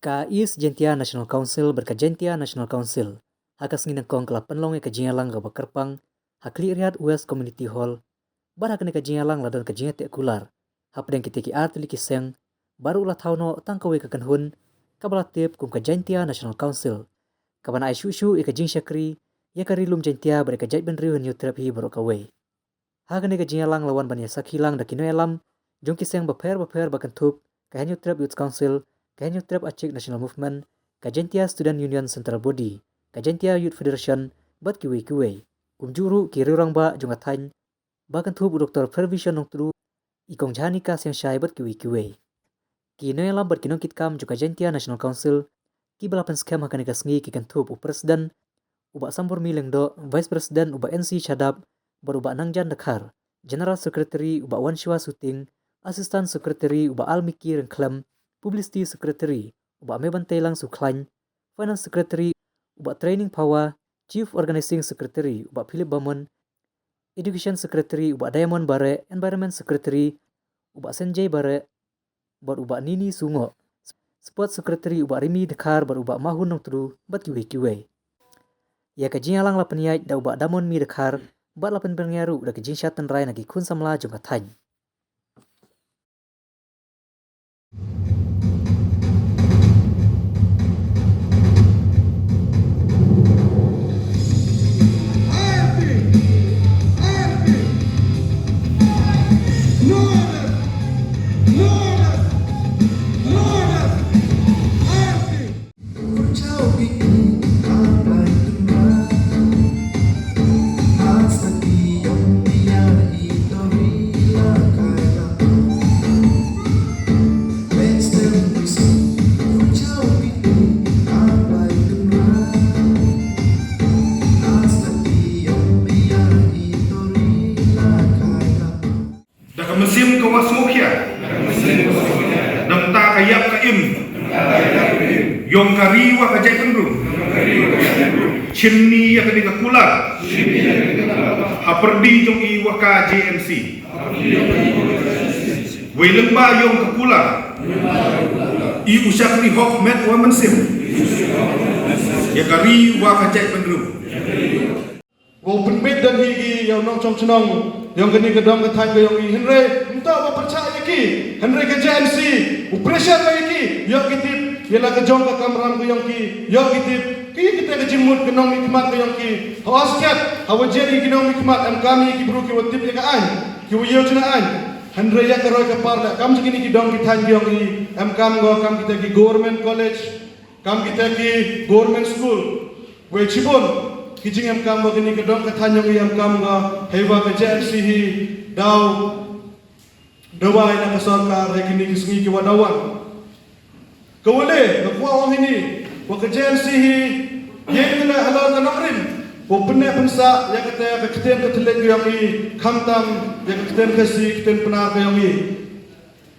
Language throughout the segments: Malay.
KIS Jentia National Council berkajentia National Council. Hakas nginangkong kala penlong kajengalang ga bakerpang, hakli rihat West Community Hall. Bar hakane kajengalang ladan kajengat kular. Hapdeng kitiki atli kiseng, baru ulah tauno tangkawe kakanhun, kabalatip kum kajentia National Council. Kaban ai shushu ikajing syakri, ya karilum jentia berkajait benriu nyutrap hi baru kawe. Hakane kajengalang lawan banyak sakhilang dakino elam, jong kiseng baper bakantup, kahanyutrap Youth Council, Kajentia Acik National Movement, Kajentia Student Union Central Body, Kajentia Youth Federation, bat kiwe, kumjuru kiri orang ba jungatany, bahkan tubuh Dr. Pervision Nongtru, ikong janika siang syai bat kiwe. Kino yang lambat kinong kitkam juga Kajentia National Council, ki balapan skema hakan ikasngi kikan tubuh Presiden, ubak sambur mileng do, Vice President ubak NC Chadab, baru ubak Nangjan Dakar, General Secretary ubak Wanshiwa Suting, Assistant Secretary ubak Almiki Rengklem, Publicity Secretary ubak Meban Telang Suklan, Finance Secretary ubak Training Power, Chief Organizing Secretary ubak Philip Bamon, Education Secretary ubak Diamond Bare, Environment Secretary ubak Sanjay Bare, bat ubak Nini Sungo, Sport Secretary ubak Rimi Dekar, bat ubak Mahun Nongtru, bat kiwe. Ya kajingalang la peniait da ubak Damon Mi Dekar, bat la penyaru da kajing syatan rai nagi kun samla jungatany. Mesim kawas mukhya Namta kayap kaim Yong kariwa kajai pendru Chinni ya kediga kular Haperdi jong iwa ka JMC Weilemba yong ke kular I usakri hok met wa mesim Ya kariwa kajai pendru Wo penbet dan higi yang nong chong chenong yang kini kedam ketai ke yang Henry entah apa percaya ki Henry ke JNC pressure lagi ki yang kitip ialah ke jong ke kameram ke yang ki yang kitip ki kita ke jimut ke nong nikmat ke yang ki hawas kat hawa jeri ke nong nikmat am kami ki bro ki watip ya ka an ki wo yeu chuna an Henry ya ke roy ke parda kam segini ki dong kitai ke yang ki am kam go kam kita ki government college kam kita ki government school we chibon kijing am kam gini kedong katanyong i am kam ga hewa ke JMC hi daw dawai na kasarkar hai kini kisngi ki wadawan kawale nakwa wang ini wa ke JMC hi yen kena halal ka nakrim wa penne pensa ya kata ka keten ka telek yang i khamtam ya ka keten ka si keten penar ka yang i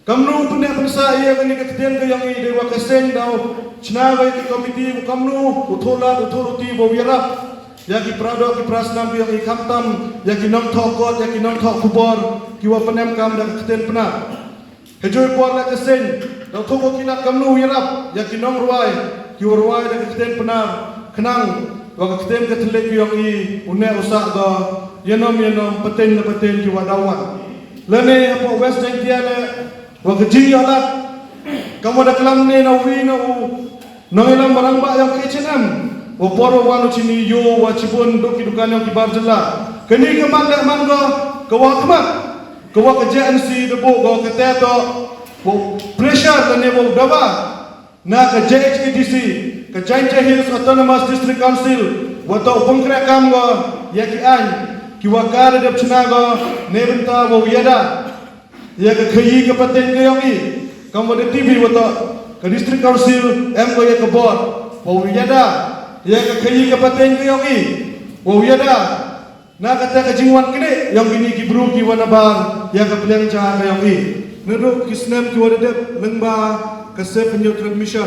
kamnu penne pensa ya kini ka keten ka yang i dewa ka seng daw chnagai ki komiti kamnu uthola uthoroti bo wirap Yaki prado ki prasnam yang ikamtam yaki nom thokot yaki nom thok kubor ki wa panem kam dak keten pena hejoi por la kesen da thoko kina kamnu wirap yaki nom ruai ki ruai dak keten pena kenang wa keten ka thlek yang i une usa da yenom peten ki wadawan lene apo west jentia le wa kji yala kamu dak lam ne na wi na u nangilam barang ba yang H&M Waporo wanu chini yo wachibun doki dukan yang kibar jela. Kini keman dak mangga kawakmat kawa ke JNC debo go ke teto pressure dan nebo dawa na ke JHEDC ke Jaintia Hills Autonomous District Council wato pengkra kam go yaki an kiwakar dep chnago nebenta wo yada ya ke khayi ke paten ke yomi kam de TV wato ke District Council em go ya ke board wo yada ya ke khayi ke paten ke yomi wo yada na kata ke jingwan kene yang ini ki bru ki wanabar ya ke peleng cha ke yomi neduk kisnem ki wadep lengba ke se penyo transmission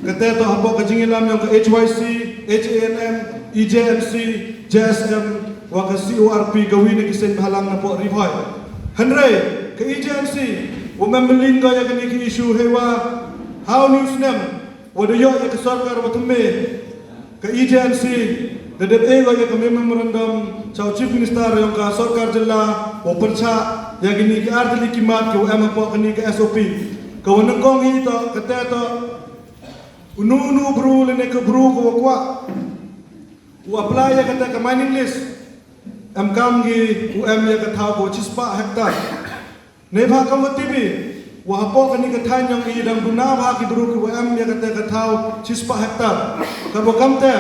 kata to habo ke jingilam yang ke HYC HANM EJNC JSM wa ke CORP gawini kisen halang na po rivoy Henry ke EJNC wo membelin ga ya ke ni ki issue hewa how news nem wadayo ya ke sarkar watume ke EJNC dedet ego ya ke memorandum chau chief minister yang ke sarkar jilla wo percha ya gini ke ardili kimat ke UM po kini ke SOP ke wanengkong hi to kata to unu bru lene ke bru ko kwa u apply ya kata ke mining list kam gi UM ya ke thau ko chispa hektar ne bha kam tibi wa po kani ke than yang i dang duna bha ki bru ko UM ya kata ke thau chispa hektar ka bo kam te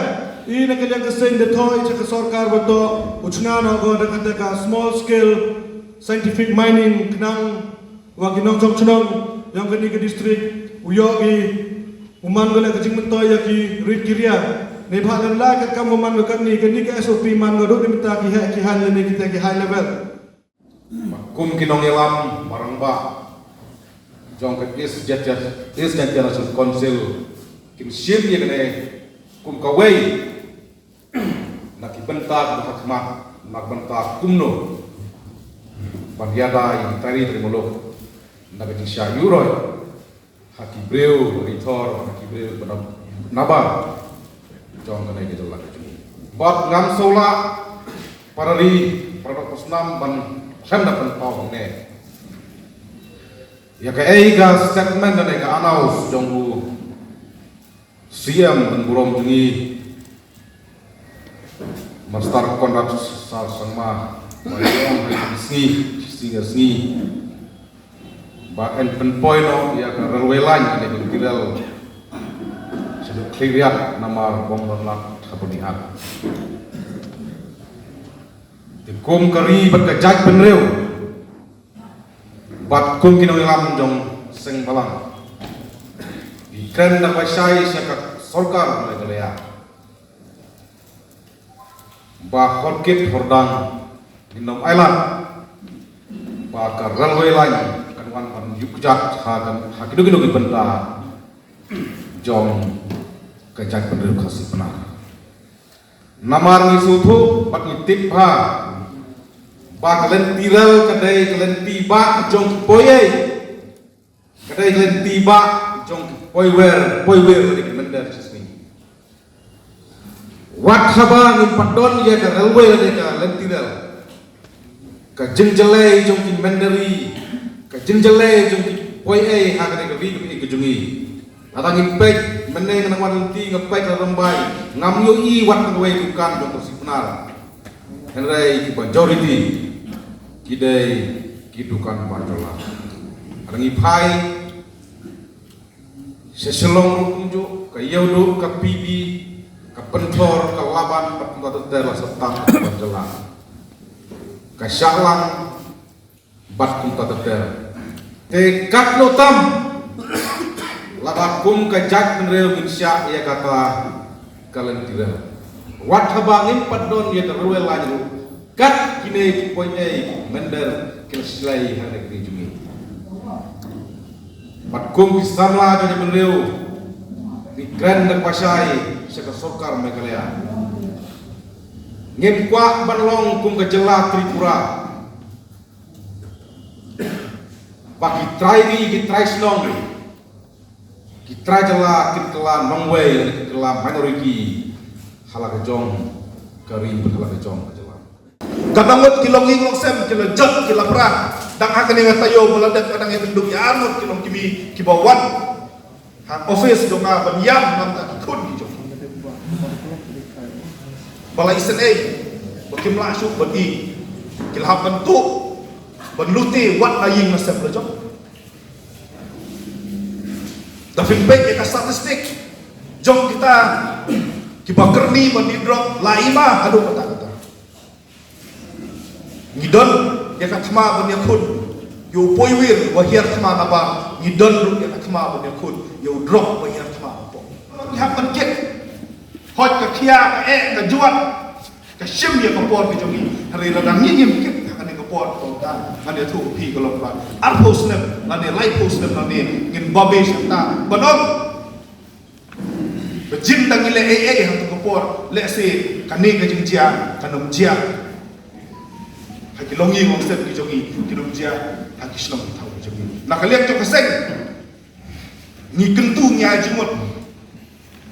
i na ke yang ke sen de thoi che ke sarkar boto uchna na go da kata ka small scale scientific mining kenang wagi nong chong chnong yang kini ke distrik uyogi uman gole ke jing mentoy ya ki rit kiria ne bha lan la kat kam uman ke ni ke SOP man go do minta ki ha ki han ne kita ki high level kum kinong yalam barang ba jong ke is national council kim sim ye ne kum ka wei nak bentak hakmat nak bentak kumno Bandiada yang tadi dari Molok, nabi Syah Yuroy, Haki Breu, Ritor, Haki Breu, Nabar, jangan kena gitu lah. Bot ngam sola, parari, produk posnam ban, hendak pentau ne. Ya ke eiga statement dan eiga announce jongbu, siam dan burom tinggi, master kontrak sal sama. Mayong singi bahkan penpoino ya ke railway line ada di Tirel sudah clear nama bombernak kapunian dikum kari berkejak penreu bat kum kinong ilam jong seng balang di kren na pasai syakat sorkar mulai gelea bah horkit hordang Inom island, pakar railway line, kan wan yukjat hakidu benda, jom kejat penduduk kasih benar. Namar ngisutu pat ngitip ha, ba kalian tirel kadai kalian tiba jong poye, kadai kalian tiba jong poywer di benda sini. Wat haba ngimpadon ya ke railway ada ke kalian tirel. Ka jengjelai jong ki menderi ka jengjelai jong ki poi ha ka ke vi ke jungi atang impek meneng nang wan ti ngepek la rembai ngam yo i wat ngwe tukan jong si benar henrai ki majority kidai kidukan panjola arang ipai seselong rukunju ka yodo ka pibi ka pentor ka laban pat ngata terla serta panjola Kasyaklang bat kum tatater te kat lotam labakum kajak menreu insya ya kata kalen tira wat habangin padon ya terwel lanyu kat kine poin mender kilslai hare krijumi bat kum kisamla jadi menreu di kran nak pasai seka sokar mekalea ngempwa banlong kum kejela Tripura bagi trairi ki traisnong ki trajela ki kela nongwe ki kela minority hala kejong kari hala kejong kejela Katangot kilong ingong sem kila jak kila perang dang akan yang tayo meladak kadang yang benduk ya anut kilong kimi kibawan hak office donga banyam nam tak ikut kijong Bala isen bakim langsung bagi kilham bentuk benluti wat laying nasab lejok dafing baik ya statistik jong kita kibakerni bandidrop laima aduh kata ngidon ya katma banyakun yo poiwir wahir tma naba ngidon ya katma banyakun yo drop wahir tma po ngihap penkit hot ke kia ke juat ke sim ya ke por ke jongi hari radang nyim kit kan ke por ko dan ngane thu pi ko lomba ar posnem ngane lai posnem ngane ngin babe santa banog bejin dang ile han ke por le se kane ke jingjia kanom jia haki longi ngom step ke jongi kinom jia haki shlom thau ke jongi nakaliak to keseng ni kentu nya jimut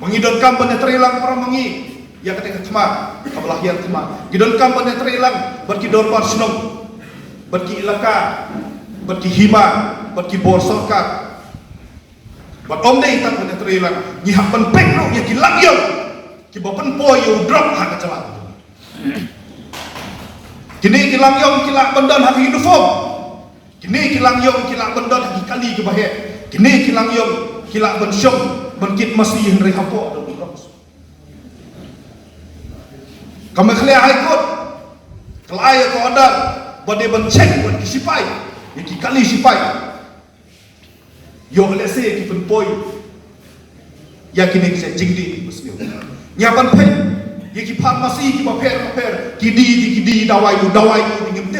Mengidon kampan yang terilang para mengi. Ya ketika kema, kabelah yang kema. Gidon kampan yang terilang, berki dorpar senong, berki ilaka, berki hima, berki bor sorkat. Bat om dei tak pada terilang, nyihat penpek no, ya kilang yo, kibapan poyo drop hak kecelan. Kini kilang yo, kilak bendon hak uniform. Kini kilang yo, kilak bendon hak kali ke bahaya. Kini kilang yo, kilak bensyong, berkit masih henry hampo ada drop. Kami kelihatan haikut, kelaya ko ada, bade benceng buat kisipai, iki kali sipai. Yo lese ki penpoi, ya kini kita jingdi muslim. Nyapan pen, iki farmasi ki maper, kidi dawai tu dengan